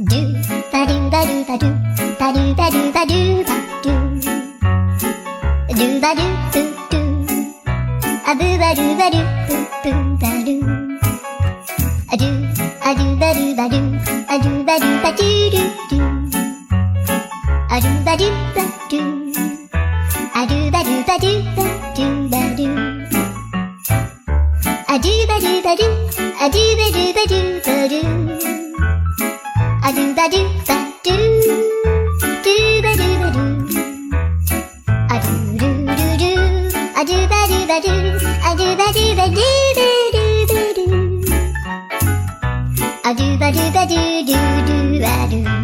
ドゥバドゥバドゥバドゥバドゥバドゥバドゥバドゥドゥバドゥブドゥアブバドゥバドゥブブバドゥアドゥアドゥバドゥバドゥアドゥバドゥバドゥドゥドゥアドゥバドゥバドゥアドゥバドゥバドゥバドゥバドゥアドゥバドゥバドゥアドゥバドゥバドゥバドゥアドゥバドゥバドゥドゥバドゥバドゥアドゥルルルアドゥバドゥバドゥアドゥバドゥバドゥバドゥバドゥアドゥバドゥバドゥドゥドゥバドゥ